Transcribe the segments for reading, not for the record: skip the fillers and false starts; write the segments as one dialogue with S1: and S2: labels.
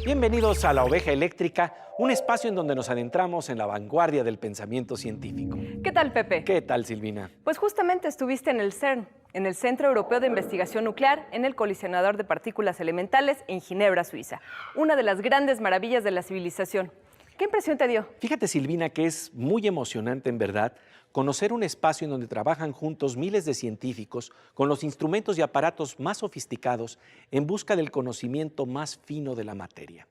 S1: Bienvenidos a La Oveja Eléctrica, un espacio en donde nos adentramos en la vanguardia del pensamiento científico.
S2: ¿Qué tal, Pepe?
S1: ¿Qué tal, Silvina?
S2: Pues justamente estuviste en el CERN, en el Centro Europeo de Investigación Nuclear, en el colisionador de partículas elementales en Ginebra, Suiza. Una de las grandes maravillas de la civilización. ¿Qué impresión te dio?
S1: Fíjate, Silvina, que es muy emocionante en verdad conocer un espacio en donde trabajan juntos miles de científicos con los instrumentos y aparatos más sofisticados en busca del conocimiento más fino de la materia.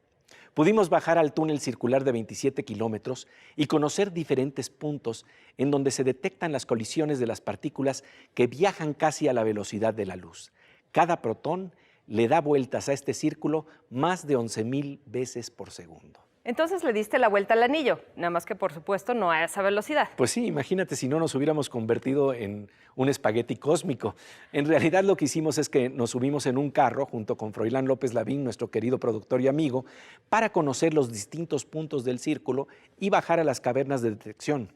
S1: Pudimos bajar al túnel circular de 27 kilómetros y conocer diferentes puntos en donde se detectan las colisiones de las partículas que viajan casi a la velocidad de la luz. Cada protón le da vueltas a este círculo más de 11,000 veces por segundo.
S2: Entonces le diste la vuelta al anillo, nada más que por supuesto no a esa velocidad.
S1: Pues sí, imagínate si no nos hubiéramos convertido en un espagueti cósmico. En realidad lo que hicimos es que nos subimos en un carro junto con Froilán López Lavín, nuestro querido productor y amigo, para conocer los distintos puntos del círculo y bajar a las cavernas de detección.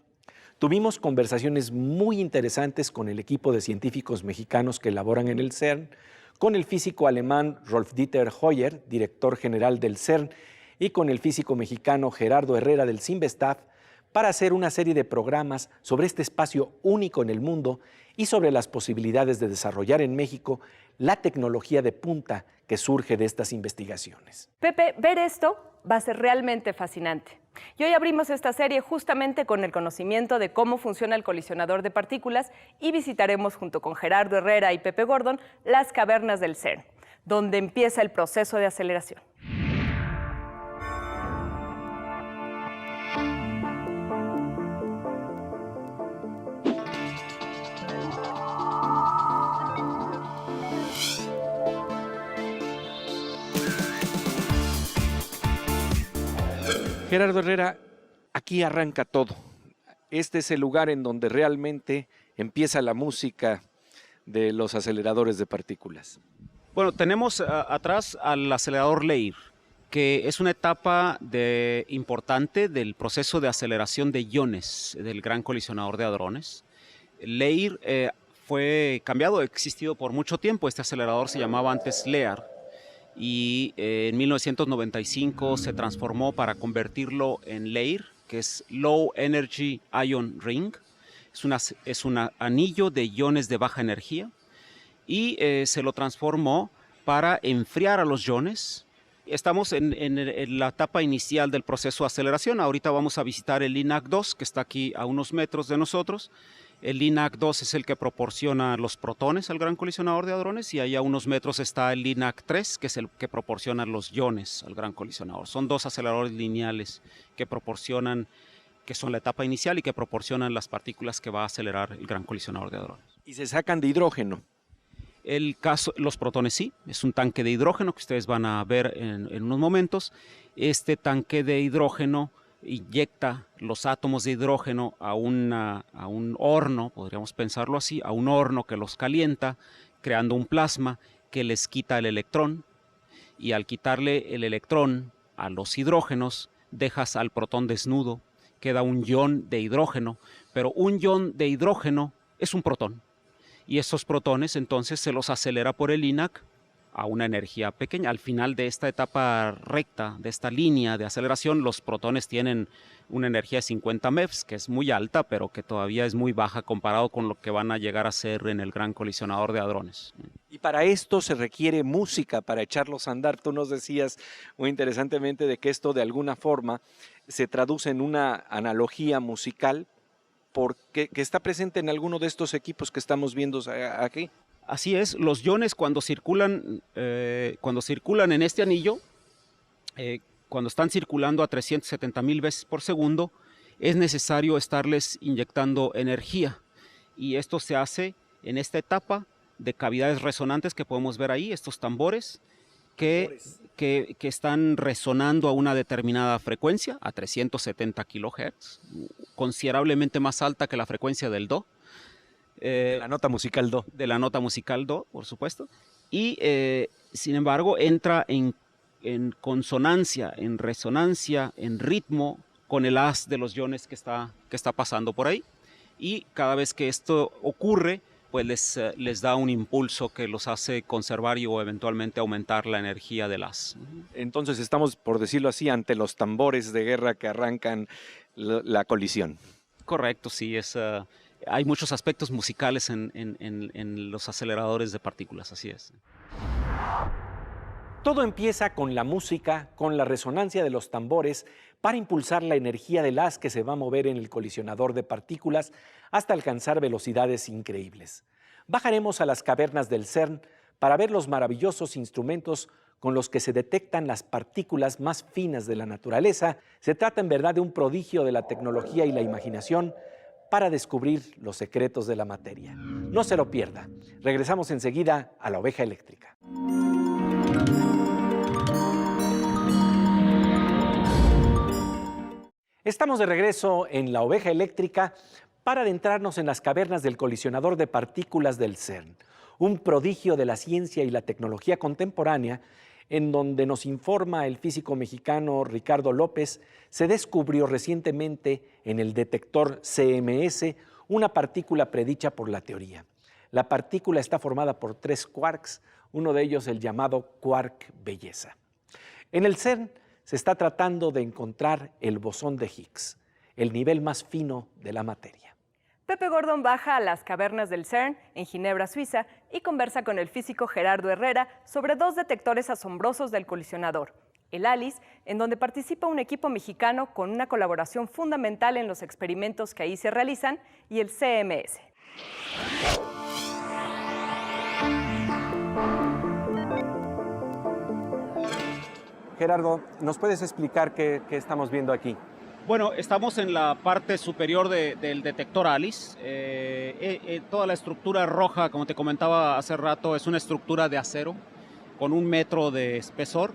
S1: Tuvimos conversaciones muy interesantes con el equipo de científicos mexicanos que laboran en el CERN, con el físico alemán Rolf-Dieter Hoyer, director general del CERN, y con el físico mexicano Gerardo Herrera del CIMBESTAF para hacer una serie de programas sobre este espacio único en el mundo y sobre las posibilidades de desarrollar en México la tecnología de punta que surge de estas investigaciones.
S2: Pepe, ver esto va a ser realmente fascinante. Y hoy abrimos esta serie justamente con el conocimiento de cómo funciona el colisionador de partículas y visitaremos junto con Gerardo Herrera y Pepe Gordon las cavernas del CERN, donde empieza el proceso de aceleración.
S1: Gerardo Herrera, aquí arranca todo. Este es el lugar en donde realmente empieza la música de los aceleradores de partículas.
S3: Bueno, tenemos atrás al acelerador LEIR, que es una etapa importante del proceso de aceleración de iones del Gran Colisionador de Hadrones. LEIR fue cambiado, ha existido por mucho tiempo. Este acelerador se llamaba antes LEAR y en 1995 se transformó para convertirlo en LEIR, que es Low Energy Ion Ring. Es un anillo de iones de baja energía y se lo transformó para enfriar a los iones. Estamos en la etapa inicial del proceso de aceleración. Ahorita vamos a visitar el LINAC-2, que está aquí a unos metros de nosotros. El LINAC-2 es el que proporciona los protones al Gran Colisionador de Hadrones y ahí a unos metros está el LINAC-3, que es el que proporciona los iones al Gran Colisionador. Son dos aceleradores lineales que proporcionan, que son la etapa inicial y que proporcionan las partículas que va a acelerar el Gran Colisionador de Hadrones.
S1: Y se sacan de hidrógeno.
S3: Los protones sí, es un tanque de hidrógeno que ustedes van a ver en unos momentos. Este tanque de hidrógeno inyecta los átomos de hidrógeno a un horno, podríamos pensarlo así, a un horno que los calienta, creando un plasma que les quita el electrón, y al quitarle el electrón a los hidrógenos, dejas al protón desnudo, queda un ion de hidrógeno, pero un ion de hidrógeno es un protón, y esos protones entonces se los acelera por el LINAC a una energía pequeña. Al final de esta etapa recta, de esta línea de aceleración, los protones tienen una energía de 50 MeV, que es muy alta, pero que todavía es muy baja comparado con lo que van a llegar a ser en el Gran Colisionador de Hadrones.
S1: Y para esto se requiere música para echarlos a andar. Tú nos decías muy interesantemente de que esto de alguna forma se traduce en una analogía musical que está presente en alguno de estos equipos que estamos viendo aquí.
S3: Así es, los iones cuando circulan en este anillo, cuando están circulando a 370,000 veces por segundo, es necesario estarles inyectando energía. Y esto se hace en esta etapa de cavidades resonantes que podemos ver ahí, estos tambores que están resonando a una determinada frecuencia, a 370 kHz, considerablemente más alta que la frecuencia del Do.
S1: De la nota musical Do.
S3: De la nota musical Do, por supuesto. Y sin embargo entra en consonancia, en resonancia, en ritmo con el haz de los iones que está pasando por ahí. Y cada vez que esto ocurre, pues les da un impulso que los hace conservar y o eventualmente aumentar la energía del haz.
S1: Entonces estamos, por decirlo así, ante los tambores de guerra que arrancan la colisión.
S3: Correcto, sí, hay muchos aspectos musicales en los aceleradores de partículas, así es.
S1: Todo empieza con la música, con la resonancia de los tambores, para impulsar la energía del haz que se va a mover en el colisionador de partículas hasta alcanzar velocidades increíbles. Bajaremos a las cavernas del CERN para ver los maravillosos instrumentos con los que se detectan las partículas más finas de la naturaleza. Se trata en verdad de un prodigio de la tecnología y la imaginación para descubrir los secretos de la materia. No se lo pierda. Regresamos enseguida a La Oveja Eléctrica. Estamos de regreso en La Oveja Eléctrica para adentrarnos en las cavernas del colisionador de partículas del CERN, un prodigio de la ciencia y la tecnología contemporánea, en donde nos informa el físico mexicano Ricardo López, se descubrió recientemente en el detector CMS una partícula predicha por la teoría. La partícula está formada por 3 quarks, uno de ellos el llamado quark belleza. En el CERN se está tratando de encontrar el bosón de Higgs, el nivel más fino de la materia.
S2: Pepe Gordon baja a las cavernas del CERN en Ginebra, Suiza, y conversa con el físico Gerardo Herrera sobre 2 detectores asombrosos del colisionador. El ALICE, en donde participa un equipo mexicano con una colaboración fundamental en los experimentos que ahí se realizan, y el CMS.
S1: Gerardo, ¿nos puedes explicar qué estamos viendo aquí?
S3: Bueno, estamos en la parte superior del detector ALICE. Toda la estructura roja, como te comentaba hace rato, es una estructura de acero con 1 metro de espesor.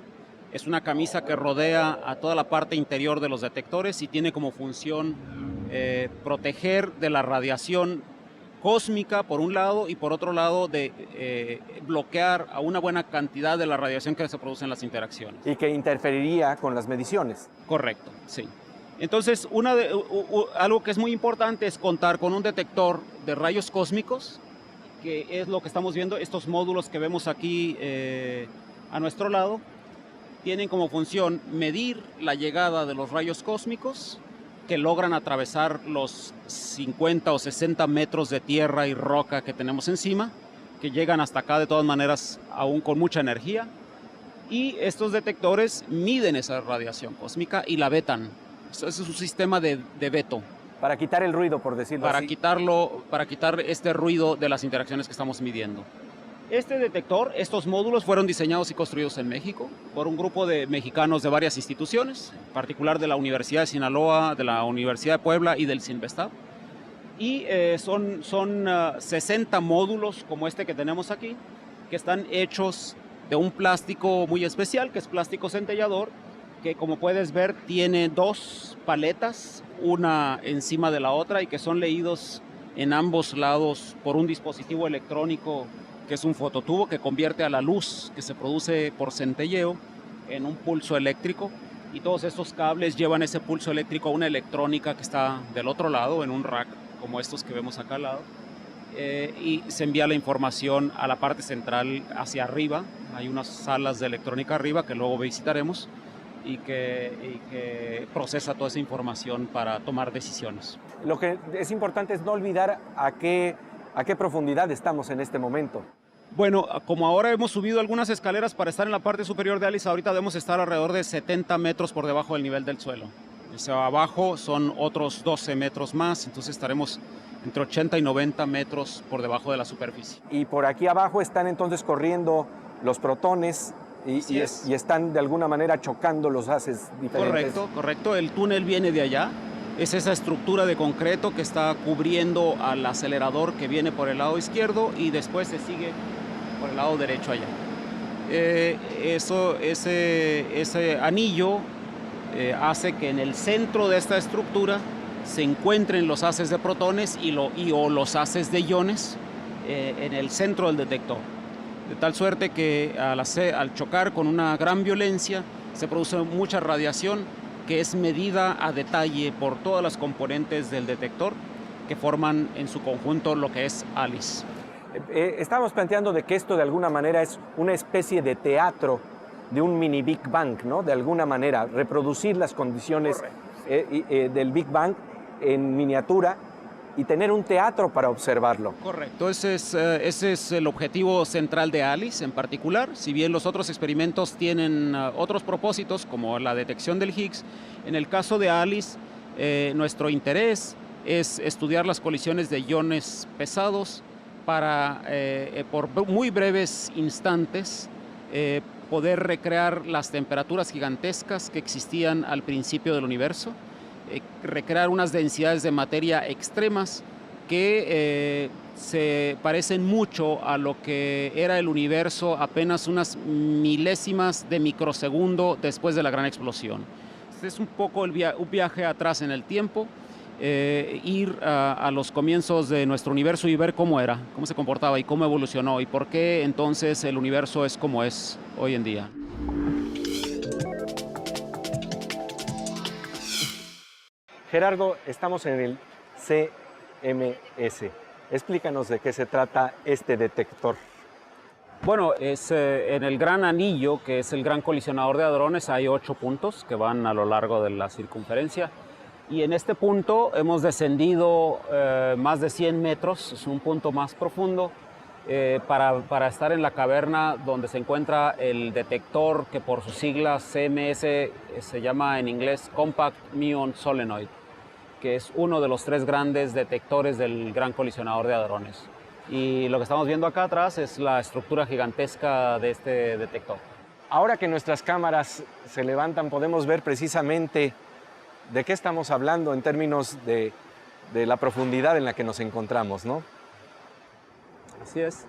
S3: Es una camisa que rodea a toda la parte interior de los detectores y tiene como función proteger de la radiación cósmica por un lado y por otro lado de bloquear a una buena cantidad de la radiación que se produce en las interacciones.
S1: Y que interferiría con las mediciones.
S3: Correcto, sí. Entonces, algo que es muy importante es contar con un detector de rayos cósmicos, que es lo que estamos viendo. Estos módulos que vemos aquí a nuestro lado tienen como función medir la llegada de los rayos cósmicos que logran atravesar los 50 o 60 metros de tierra y roca que tenemos encima, que llegan hasta acá de todas maneras aún con mucha energía. Y estos detectores miden esa radiación cósmica y la vetan. Ese es un sistema de veto.
S1: Para quitar el ruido, por decirlo así.
S3: Para quitar este ruido de las interacciones que estamos midiendo. Este detector, estos módulos fueron diseñados y construidos en México por un grupo de mexicanos de varias instituciones, en particular de la Universidad de Sinaloa, de la Universidad de Puebla y del CINVESTAB. Y son 60 módulos como este que tenemos aquí, que están hechos de un plástico muy especial, que es plástico centellador, que como puedes ver tiene 2 paletas, una encima de la otra, y que son leídos en ambos lados por un dispositivo electrónico que es un fototubo que convierte a la luz que se produce por centelleo en un pulso eléctrico, y todos estos cables llevan ese pulso eléctrico a una electrónica que está del otro lado, en un rack como estos que vemos acá al lado, y se envía la información a la parte central hacia arriba. Hay unas salas de electrónica arriba que luego visitaremos y que procesa toda esa información para tomar decisiones.
S1: Lo que es importante es no olvidar a qué profundidad estamos en este momento.
S3: Bueno, como ahora hemos subido algunas escaleras para estar en la parte superior de ALICE, ahorita debemos estar alrededor de 70 metros por debajo del nivel del suelo. O sea, abajo son otros 12 metros más, entonces estaremos entre 80 y 90 metros por debajo de la superficie.
S1: Y por aquí abajo están entonces corriendo los protones y están de alguna manera chocando los haces diferentes.
S3: Correcto. El túnel viene de allá. Es esa estructura de concreto que está cubriendo al acelerador que viene por el lado izquierdo y después se sigue por el lado derecho allá. Ese anillo hace que en el centro de esta estructura se encuentren los haces de protones o los haces de iones en el centro del detector. De tal suerte que al chocar con una gran violencia se produce mucha radiación que es medida a detalle por todas las componentes del detector que forman en su conjunto lo que es ALICE.
S1: Estábamos planteando de que esto de alguna manera es una especie de teatro de un mini Big Bang, ¿no? De alguna manera, reproducir las condiciones del Big Bang en miniatura y tener un teatro para observarlo.
S3: Correcto, ese es el objetivo central de ALICE en particular. Si bien los otros experimentos tienen otros propósitos, como la detección del Higgs, en el caso de ALICE, nuestro interés es estudiar las colisiones de iones pesados para, por muy breves instantes, poder recrear las temperaturas gigantescas que existían al principio del universo, recrear unas densidades de materia extremas que se parecen mucho a lo que era el universo apenas unas milésimas de microsegundo después de la gran explosión. Este es un poco un viaje atrás en el tiempo, ir a los comienzos de nuestro universo y ver cómo era, cómo se comportaba y cómo evolucionó y por qué entonces el universo es como es hoy en día.
S1: Gerardo, estamos en el CMS. Explícanos de qué se trata este detector.
S3: Bueno, en el Gran Anillo, que es el Gran Colisionador de Hadrones, hay 8 puntos que van a lo largo de la circunferencia. Y en este punto hemos descendido más de 100 metros, es un punto más profundo, para estar en la caverna donde se encuentra el detector que por sus siglas CMS se llama en inglés Compact Muon Solenoid, que es uno de los 3 grandes detectores del Gran Colisionador de Hadrones. Y lo que estamos viendo acá atrás es la estructura gigantesca de este detector.
S1: Ahora que nuestras cámaras se levantan, podemos ver precisamente de qué estamos hablando en términos de la profundidad en la que nos encontramos, ¿no?
S3: Así es.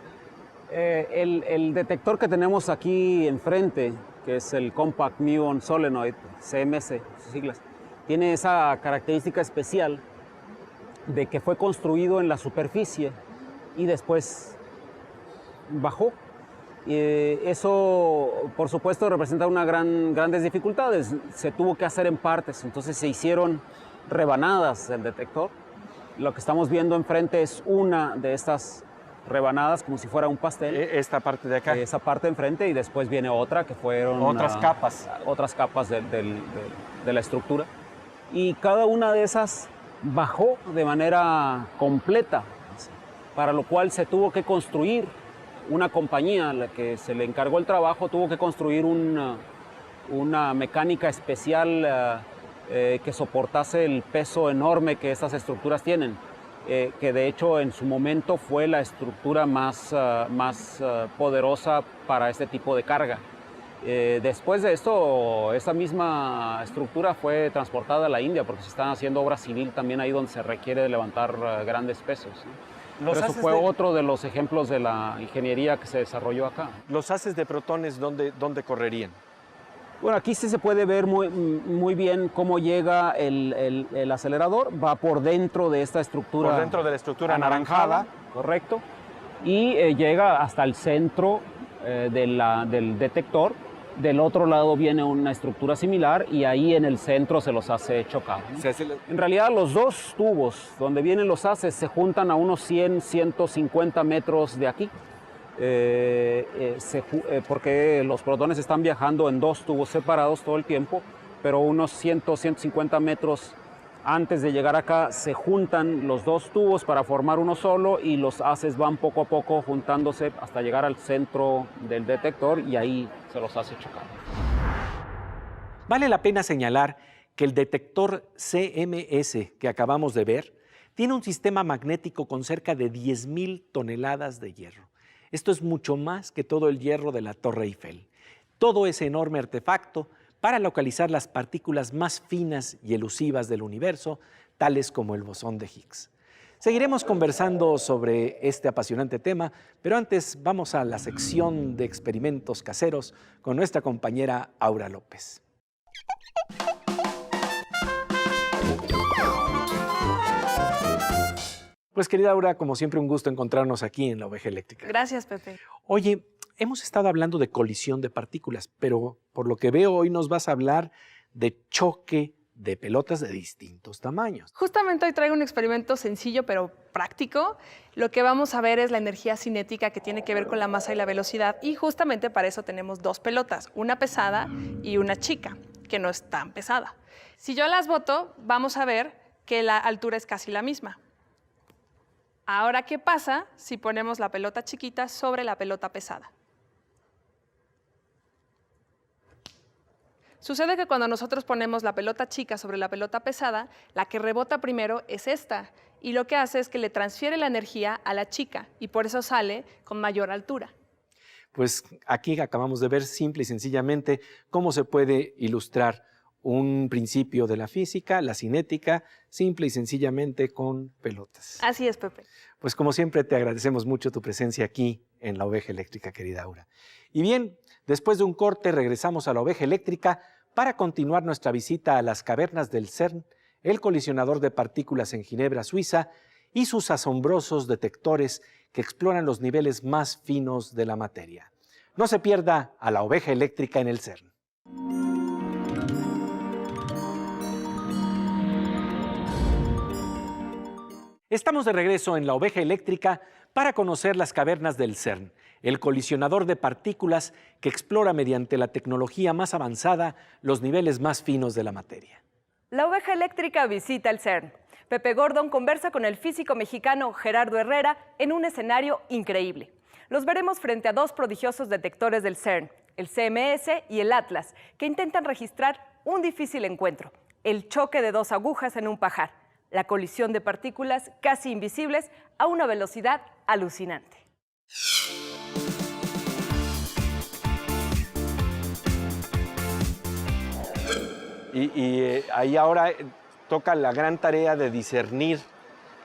S3: El detector que tenemos aquí enfrente, que es el Compact Muon Solenoid, CMS, sus siglas, tiene esa característica especial de que fue construido en la superficie y después bajó. Eso, por supuesto, representa grandes dificultades. Se tuvo que hacer en partes, entonces se hicieron rebanadas del detector. Lo que estamos viendo enfrente es una de estas rebanadas, como si fuera un pastel.
S1: Esta parte de acá.
S3: Esa parte enfrente, y después viene otra, que fueron
S1: otras capas.
S3: Otras capas de la estructura. Y cada una de esas bajó de manera completa, para lo cual se tuvo que construir una compañía a la que se le encargó el trabajo, tuvo que construir una mecánica especial que soportase el peso enorme que estas estructuras tienen, que de hecho en su momento fue la estructura más poderosa para este tipo de carga. Después de esto, esa misma estructura fue transportada a la India porque se están haciendo obra civil también ahí donde se requiere levantar grandes pesos, ¿no? Pero eso fue otro de los ejemplos de la ingeniería que se desarrolló acá.
S1: ¿Los haces de protones dónde correrían?
S3: Bueno, aquí sí se puede ver muy bien cómo llega el acelerador. Va por dentro de esta estructura.
S1: Por dentro de la estructura anaranjada.
S3: Correcto. Y llega hasta el centro del detector. Del otro lado viene una estructura similar y ahí en el centro se los hace chocar, ¿no? En realidad los 2 tubos donde vienen los haces se juntan a unos 150 metros de aquí, porque los protones están viajando en 2 tubos separados todo el tiempo, pero unos 150 metros antes de llegar acá se juntan los 2 tubos para formar uno solo y los haces van poco a poco juntándose hasta llegar al centro del detector y ahí se los hace chocar.
S1: Vale la pena señalar que el detector CMS que acabamos de ver tiene un sistema magnético con cerca de 10,000 toneladas de hierro. Esto es mucho más que todo el hierro de la Torre Eiffel. Todo ese enorme artefacto para localizar las partículas más finas y elusivas del universo, tales como el bosón de Higgs. Seguiremos conversando sobre este apasionante tema, pero antes vamos a la sección de experimentos caseros con nuestra compañera Aura López. Pues querida Aura, como siempre un gusto encontrarnos aquí en La Oveja Eléctrica.
S2: Gracias, Pepe.
S1: Oye, hemos estado hablando de colisión de partículas, pero por lo que veo hoy nos vas a hablar de choque de pelotas de distintos tamaños.
S4: Justamente hoy traigo un experimento sencillo pero práctico. Lo que vamos a ver es la energía cinética que tiene que ver con la masa y la velocidad, y justamente para eso tenemos dos pelotas, una pesada y una chica, que no es tan pesada. Si yo las boto, vamos a ver que la altura es casi la misma. Ahora, ¿qué pasa si ponemos la pelota chiquita sobre la pelota pesada? Sucede que cuando nosotros ponemos la pelota chica sobre la pelota pesada, la que rebota primero es esta, y lo que hace es que le transfiere la energía a la chica, y por eso sale con mayor altura.
S1: Pues aquí acabamos de ver simple y sencillamente cómo se puede ilustrar un principio de la física, la cinética, simple y sencillamente con pelotas.
S4: Así es, Pepe.
S1: Pues como siempre te agradecemos mucho tu presencia aquí en La Oveja Eléctrica, querida Aura. Y bien, después de un corte regresamos a La Oveja Eléctrica para continuar nuestra visita a las cavernas del CERN, el colisionador de partículas en Ginebra, Suiza, y sus asombrosos detectores que exploran los niveles más finos de la materia. No se pierda a La Oveja Eléctrica en el CERN. Estamos de regreso en La Oveja Eléctrica para conocer las cavernas del CERN, el colisionador de partículas que explora mediante la tecnología más avanzada los niveles más finos de la materia.
S2: La Oveja Eléctrica visita el CERN. Pepe Gordon conversa con el físico mexicano Gerardo Herrera en un escenario increíble. Los veremos frente a dos prodigiosos detectores del CERN, el CMS y el Atlas, que intentan registrar un difícil encuentro, el choque de dos agujas en un pajar, la colisión de partículas casi invisibles a una velocidad alucinante.
S1: Ahí ahora toca la gran tarea de discernir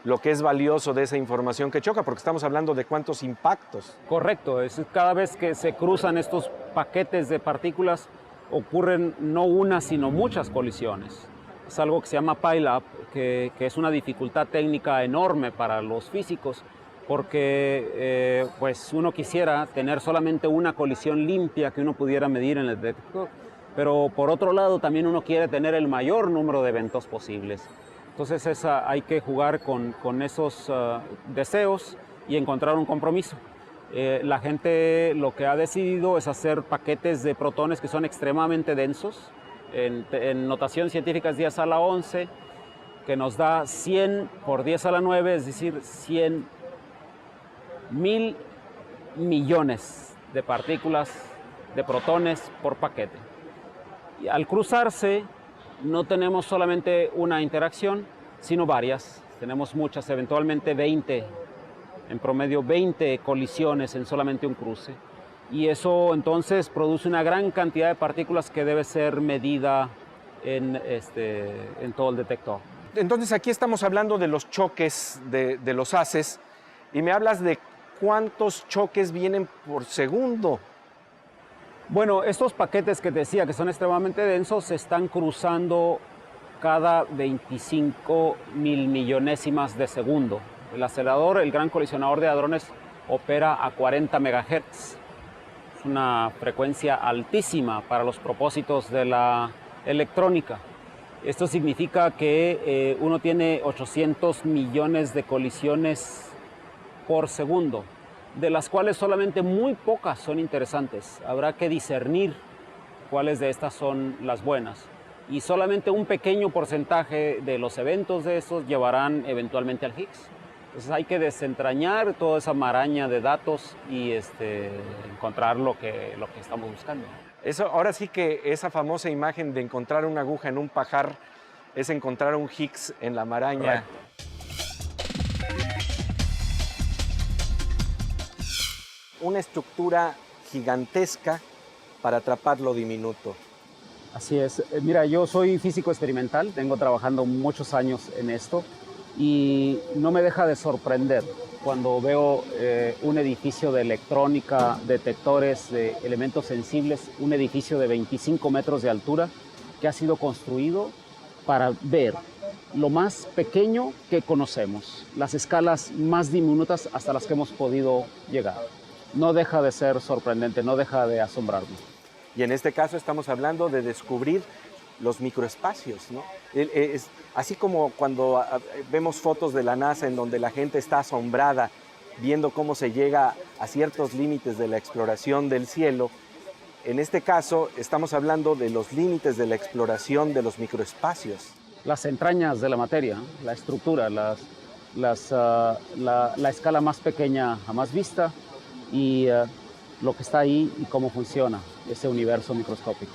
S1: lo que es valioso de esa información que choca, porque estamos hablando de cuántos impactos.
S3: Correcto, es cada vez que se cruzan estos paquetes de partículas ocurren no una, sino muchas colisiones. Es algo que se llama pile-up, que es una dificultad técnica enorme para los físicos, porque pues uno quisiera tener solamente una colisión limpia que uno pudiera medir en el detector, pero por otro lado también uno quiere tener el mayor número de eventos posibles. Entonces hay que jugar con esos deseos y encontrar un compromiso. La gente lo que ha decidido es hacer paquetes de protones que son extremadamente densos. En notación científica es 10 a la 11, que nos da 100 por 10 a la 9, es decir, 100 mil millones de partículas, de protones por paquete. Y al cruzarse, no tenemos solamente una interacción, sino varias. Tenemos muchas, eventualmente 20, en promedio 20 colisiones en solamente un cruce. Y eso entonces produce una gran cantidad de partículas que debe ser medida en todo el detector.
S1: Entonces aquí estamos hablando de los choques de los haces y me hablas de cuántos choques vienen por segundo.
S3: Bueno, estos paquetes que te decía que son extremadamente densos se están cruzando cada 25 mil millonésimas de segundo. El acelerador, el gran colisionador de hadrones, opera a 40 megahertz. Es una frecuencia altísima para los propósitos de la electrónica. Esto significa que uno tiene 800 millones de colisiones por segundo, de las cuales solamente muy pocas son interesantes. Habrá que discernir cuáles de estas son las buenas. Y solamente un pequeño porcentaje de los eventos de estos llevarán eventualmente al Higgs. Entonces hay que desentrañar toda esa maraña de datos y encontrar lo que estamos buscando.
S1: Eso, ahora sí que esa famosa imagen de encontrar una aguja en un pajar es encontrar un Higgs en la maraña.
S3: Correcto.
S1: Una estructura gigantesca para atrapar lo diminuto.
S3: Así es. Mira, yo soy físico experimental, tengo trabajando muchos años en esto y no me deja de sorprender cuando veo un edificio de electrónica, detectores de elementos sensibles, un edificio de 25 metros de altura que ha sido construido para ver lo más pequeño que conocemos, las escalas más diminutas hasta las que hemos podido llegar. No deja de ser sorprendente, no deja de asombrarme.
S1: Y en este caso estamos hablando de descubrir los microespacios, ¿no? Así como cuando vemos fotos de la NASA en donde la gente está asombrada viendo cómo se llega a ciertos límites de la exploración del cielo, en este caso estamos hablando de los límites de la exploración de los microespacios.
S5: Las entrañas de la materia, la estructura, la escala más pequeña jamás vista y lo que está ahí y cómo funciona ese universo microscópico.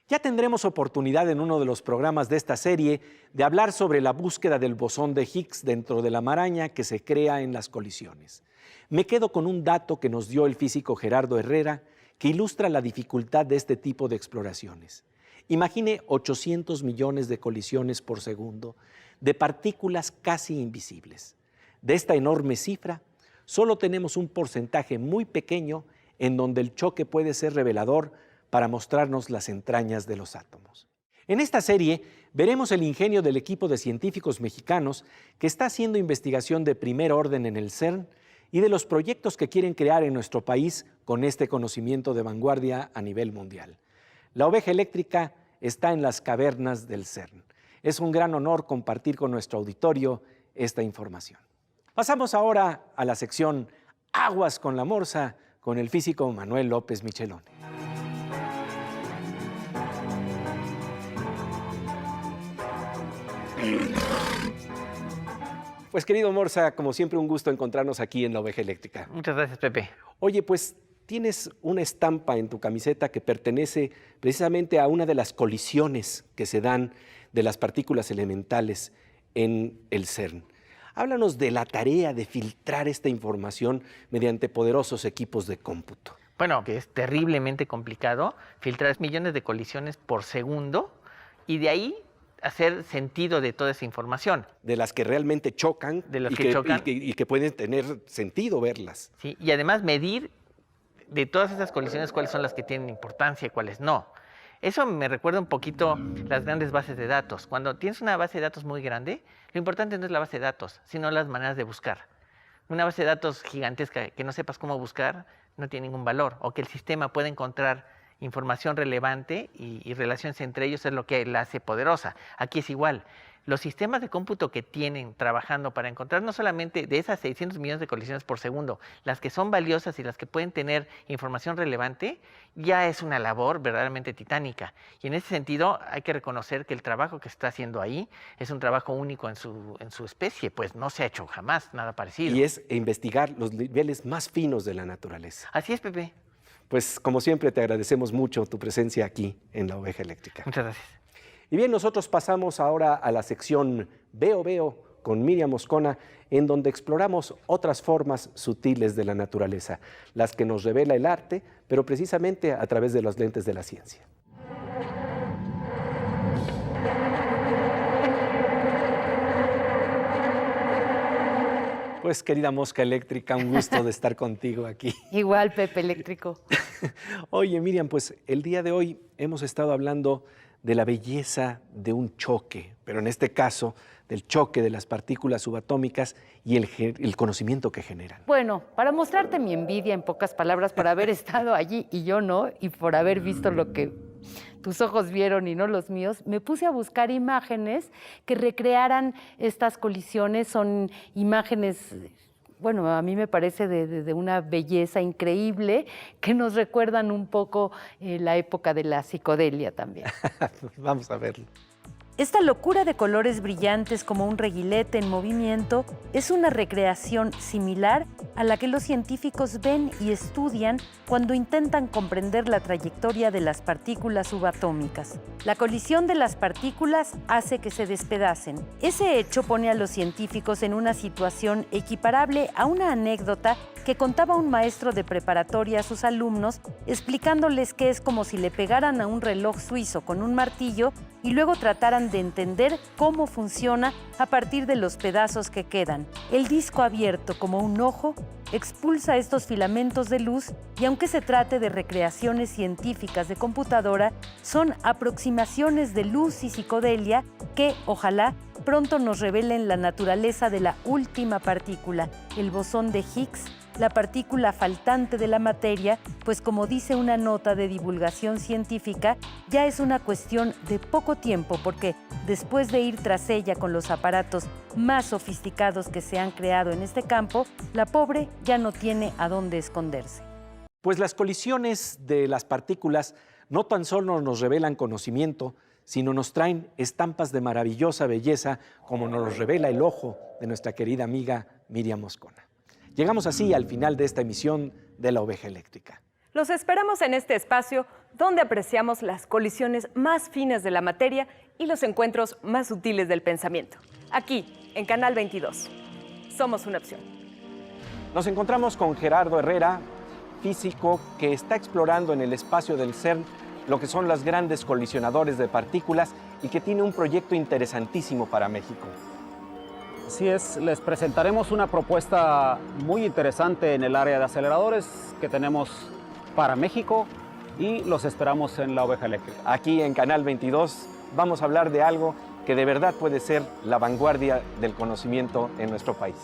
S1: Ya tendremos oportunidad en uno de los programas de esta serie de hablar sobre la búsqueda del bosón de Higgs dentro de la maraña que se crea en las colisiones. Me quedo con un dato que nos dio el físico Gerardo Herrera que ilustra la dificultad de este tipo de exploraciones. Imagine 800 millones de colisiones por segundo de partículas casi invisibles. De esta enorme cifra, solo tenemos un porcentaje muy pequeño en donde el choque puede ser revelador para mostrarnos las entrañas de los átomos. En esta serie veremos el ingenio del equipo de científicos mexicanos que está haciendo investigación de primer orden en el CERN y de los proyectos que quieren crear en nuestro país con este conocimiento de vanguardia a nivel mundial. La oveja eléctrica está en las cavernas del CERN. Es un gran honor compartir con nuestro auditorio esta información. Pasamos ahora a la sección Aguas con la Morsa con el físico Manuel López Michelón. Pues querido Morsa, como siempre un gusto encontrarnos aquí en La Oveja Eléctrica.
S6: Muchas gracias, Pepe.
S1: Oye, pues tienes una estampa en tu camiseta que pertenece precisamente a una de las colisiones que se dan de las partículas elementales en el CERN. Háblanos de la tarea de filtrar esta información mediante poderosos equipos de cómputo.
S6: Bueno, que es terriblemente complicado filtrar millones de colisiones por segundo y de ahí hacer sentido de toda esa información.
S1: De las que realmente chocan, y que pueden tener sentido verlas.
S6: Sí, y además medir de todas esas colisiones cuáles son las que tienen importancia y cuáles no. Eso me recuerda un poquito las grandes bases de datos. Cuando tienes una base de datos muy grande, lo importante no es la base de datos, sino las maneras de buscar. Una base de datos gigantesca que no sepas cómo buscar no tiene ningún valor, o que el sistema pueda encontrar información relevante y relaciones entre ellos es lo que la hace poderosa. Aquí es igual. Los sistemas de cómputo que tienen trabajando para encontrar no solamente de esas 600 millones de colisiones por segundo, las que son valiosas y las que pueden tener información relevante, ya es una labor verdaderamente titánica. Y en ese sentido hay que reconocer que el trabajo que está haciendo ahí es un trabajo único en su especie, pues no se ha hecho jamás nada parecido.
S1: Y es investigar los niveles más finos de la naturaleza.
S6: Así es, Pepe.
S1: Pues como siempre te agradecemos mucho tu presencia aquí en La Oveja Eléctrica.
S6: Muchas gracias.
S1: Y bien, nosotros pasamos ahora a la sección Veo con Miriam Moscona, en donde exploramos otras formas sutiles de la naturaleza, las que nos revela el arte, pero precisamente a través de los lentes de la ciencia. Pues querida Mosca Eléctrica, un gusto de estar contigo aquí.
S2: Igual, Pepe Eléctrico.
S1: Oye, Miriam, pues el día de hoy hemos estado hablando de la belleza de un choque, pero en este caso del choque de las partículas subatómicas y el conocimiento que generan.
S7: Bueno, para mostrarte mi envidia en pocas palabras por haber estado allí y yo no, y por haber visto lo que tus ojos vieron y no los míos, me puse a buscar imágenes que recrearan estas colisiones. Son imágenes, bueno, a mí me parece de una belleza increíble, que nos recuerdan un poco la época de la psicodelia también.
S1: Vamos a verlo.
S7: Esta locura de colores brillantes como un reguilete en movimiento es una recreación similar a la que los científicos ven y estudian cuando intentan comprender la trayectoria de las partículas subatómicas. La colisión de las partículas hace que se despedacen. Ese hecho pone a los científicos en una situación equiparable a una anécdota que contaba un maestro de preparatoria a sus alumnos, explicándoles que es como si le pegaran a un reloj suizo con un martillo y luego trataran de entender cómo funciona a partir de los pedazos que quedan. El disco abierto como un ojo expulsa estos filamentos de luz y aunque se trate de recreaciones científicas de computadora, son aproximaciones de luz y psicodelia que, ojalá, pronto nos revelen la naturaleza de la última partícula, el bosón de Higgs, la partícula faltante de la materia, pues como dice una nota de divulgación científica, ya es una cuestión de poco tiempo, porque después de ir tras ella con los aparatos más sofisticados que se han creado en este campo, la pobre ya no tiene a dónde esconderse.
S1: Pues las colisiones de las partículas no tan solo nos revelan conocimiento, sino nos traen estampas de maravillosa belleza, como nos los revela el ojo de nuestra querida amiga Miriam Moscona. Llegamos así al final de esta emisión de La Oveja Eléctrica.
S2: Los esperamos en este espacio donde apreciamos las colisiones más finas de la materia y los encuentros más sutiles del pensamiento. Aquí, en Canal 22. Somos una opción.
S1: Nos encontramos con Gerardo Herrera, físico que está explorando en el espacio del CERN lo que son los grandes colisionadores de partículas y que tiene un proyecto interesantísimo para México.
S5: Así es, les presentaremos una propuesta muy interesante en el área de aceleradores que tenemos para México y los esperamos en La Oveja Eléctrica.
S1: Aquí en Canal 22 vamos a hablar de algo que de verdad puede ser la vanguardia del conocimiento en nuestro país.